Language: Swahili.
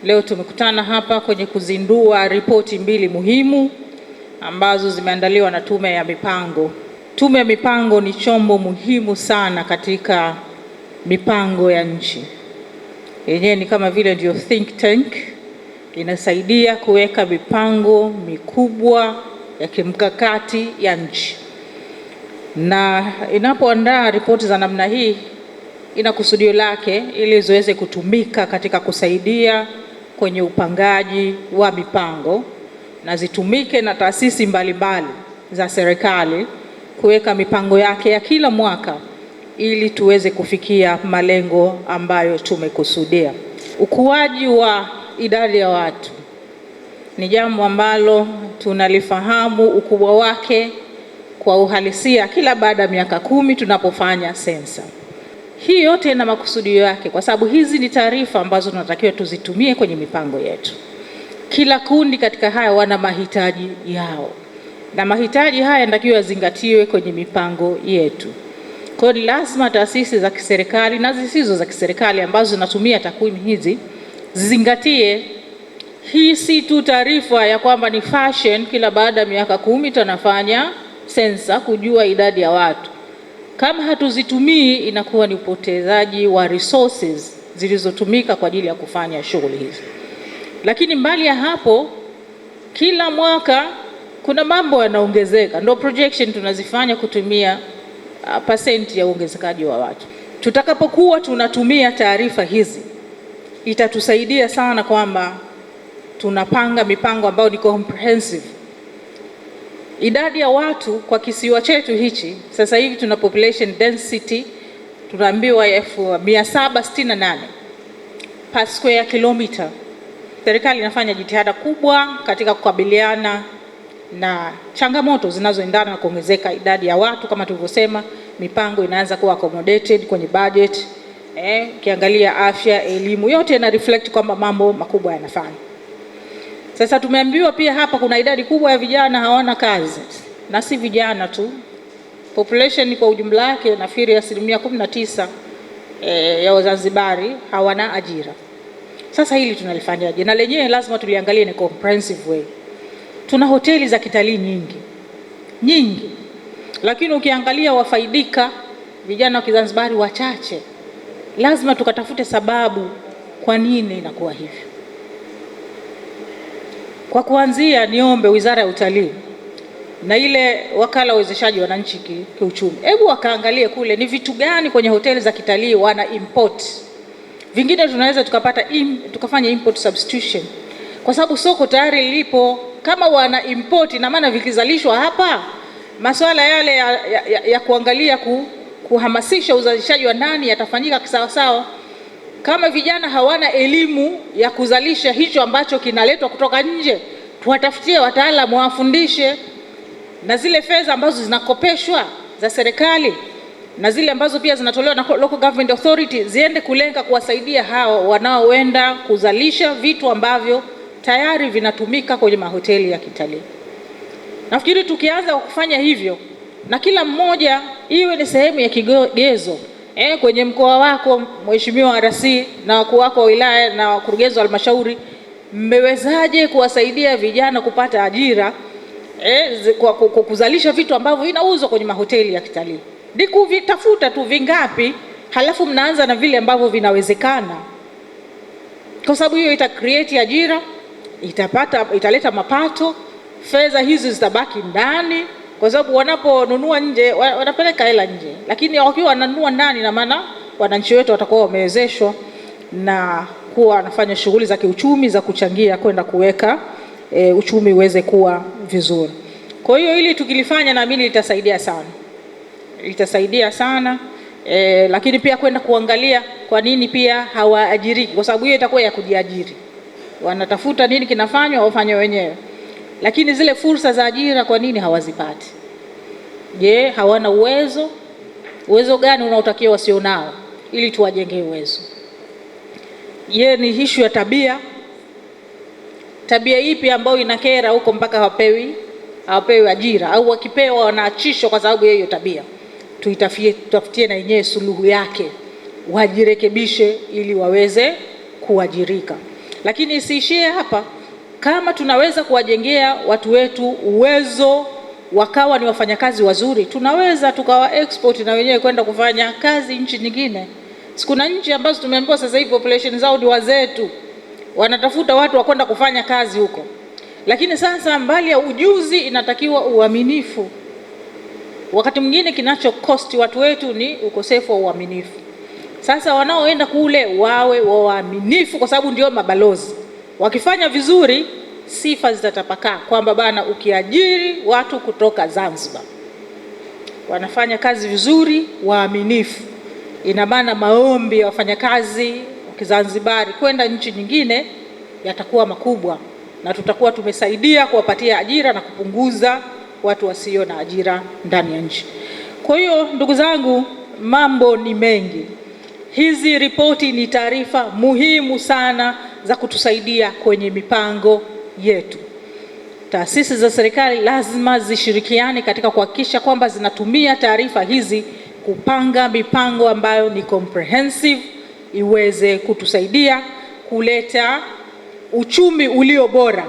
Leo tumekutana hapa kwenye kuzindua ripoti mbili muhimu ambazo zimeandaliwa na Tume ya Mipango. Tume ya Mipango ni chombo muhimu sana katika mipango ya nchi. Yenyewe ni kama vile ndio think tank, inasaidia kuweka mipango mikubwa ya kimkakati ya nchi. Na inapoandaa ripoti za namna hii, ina kusudio lake ili ziweze kutumika katika kusaidia kwenye upangaji wa mipango na zitumike na taasisi mbalimbali za serikali kuweka mipango yake ya kila mwaka ili tuweze kufikia malengo ambayo tumekusudia. Ukuaji wa idadi ya watu ni jambo ambalo tunalifahamu ukubwa wake kwa uhalisia kila baada ya miaka 10 tunapofanya sensa. Hii yote ina makusudio yake kwa sababu hizi ni taarifa ambazo tunatakiwa tuzitumie kwenye mipango yetu. Kila kundi katika haya wana mahitaji yao, na mahitaji haya yanatakiwa yazingatiwe kwenye mipango yetu. Kwa hiyo ni lazima taasisi za kiserikali na zisizo za kiserikali ambazo zinatumia takwimu hizi zizingatie. Hii si tu taarifa ya kwamba ni fashion kila baada ya miaka 10 tunafanya sensa kujua idadi ya watu. Kama hatuzitumii inakuwa ni upotezaji wa resources zilizotumika kwa ajili ya kufanya shughuli hizi. Lakini mbali ya hapo, kila mwaka kuna mambo yanaongezeka. Ndio projection tunazifanya kutumia percent ya ongezekaji wa watu. Tutakapokuwa tunatumia taarifa hizi, itatusaidia sana kwamba tunapanga mipango ambayo ni comprehensive. Idadi ya watu kwa kisiwa chetu hichi, sasa hivi tuna population density tunaambiwa 768 per square kilometer. Serikali inafanya jitihada kubwa katika kukabiliana na changamoto zinazoendana na kuongezeka idadi ya watu. Kama tulivyosema, mipango inaanza kuwa accommodated kwenye budget. Ukiangalia afya, elimu, yote ina reflect kwamba mambo makubwa yanafanya. Sasa tumeambiwa pia hapa kuna idadi kubwa ya vijana hawana kazi, na si vijana tu. Population kwa ujumla wake nafikiri 19% ya Wazanzibari hawana ajira. Sasa hili tunalifanyaje? Na lenyewe lazima tuliangalie ni comprehensive way. Tuna hoteli za kitalii nyingi, lakini ukiangalia wafaidika vijana wa Kizanzibari wachache. Lazima tukatafute sababu kwa nini inakuwa hivyo. Kwa kuanzia, niombe Wizara ya Utalii na ile wakala uwezeshaji wananchi kiuchumi, hebu wakaangalie kule ni vitu gani kwenye hoteli za kitalii wana import. Vingine tunaweza tukafanya import substitution, kwa sababu soko tayari lipo. Kama wana import, na maana vikizalishwa hapa, masuala yale ya kuangalia kuhamasisha uzalishaji wa ndani yatafanyika kisawasawa. Kama vijana hawana elimu ya kuzalisha hicho ambacho kinaletwa kutoka nje, tuwatafutie wataalamu wafundishe. Na zile fedha ambazo zinakopeshwa za serikali na zile ambazo pia zinatolewa na local government authority ziende kulenga kuwasaidia hao wanaoenda kuzalisha vitu ambavyo tayari vinatumika kwenye mahoteli ya kitalii. Nafikiri tukianza kufanya hivyo, na kila mmoja iwe ni sehemu ya kigezo kwenye mkoa wako, Mheshimiwa RC na wakuu wako wa wilaya na wakurugenzi wa halmashauri, mmewezaje kuwasaidia vijana kupata ajira kwa kuzalisha vitu ambavyo vinauzwa kwenye mahoteli ya kitalii? Ni kuvitafuta tu vingapi, halafu mnaanza na vile ambavyo vinawezekana, kwa sababu hiyo ita create ajira, italeta mapato, fedha hizi zitabaki ndani, kwa sababu wanaponunua nje wanapeleka hela nje, lakini wakiwa wananunua ndani, na maana wananchi wetu watakuwa wamewezeshwa na kuwa wanafanya shughuli za kiuchumi za kuchangia kwenda kuweka uchumi uweze kuwa vizuri. Kwa hiyo hili tukilifanya, naamini litasaidia sana, lakini pia kwenda kuangalia kwa nini pia hawaajiriki, kwa sababu hiyo itakuwa ya kujiajiri. Wanatafuta nini kinafanywa, wafanye wenyewe. Lakini zile fursa za ajira kwa nini hawazipati? Je, hawana uwezo? Uwezo gani unaotakiwa wasio nao ili tuwajengee uwezo? Je, ni issue ya tabia ipi ambayo inakera huko mpaka hawapewi ajira, au wakipewa wanaachishwa kwa sababu ya hiyo tabia? Tutafutie na yenyewe suluhu yake, wajirekebishe ili waweze kuajirika. Lakini isiishie hapa. Kama tunaweza kuwajengea watu wetu uwezo wakawa ni wafanyakazi wazuri, tunaweza tukawa export na wenyewe kwenda kufanya kazi nchi nyingine. Kuna nchi ambazo tumeambiwa sasa hivi population zao ni wazee tu, wanatafuta watu wa kwenda kufanya kazi huko. Lakini sasa mbali ya ujuzi inatakiwa uaminifu. Wakati mwingine kinacho cost watu wetu ni ukosefu wa uaminifu. Sasa wanaoenda kule wawe waaminifu, kwa sababu ndio mabalozi. Wakifanya vizuri, sifa zitatapakaa kwamba bana, ukiajiri watu kutoka Zanzibar wanafanya kazi vizuri, waaminifu, ina maana maombi ya wafanyakazi wa Kizanzibari kwenda nchi nyingine yatakuwa makubwa, na tutakuwa tumesaidia kuwapatia ajira na kupunguza watu wasio na ajira ndani ya nchi. Kwa hiyo ndugu zangu, mambo ni mengi. Hizi ripoti ni taarifa muhimu sana za kutusaidia kwenye mipango yetu. Taasisi za serikali lazima zishirikiane katika kuhakikisha kwamba zinatumia taarifa hizi kupanga mipango ambayo ni comprehensive, iweze kutusaidia kuleta uchumi ulio bora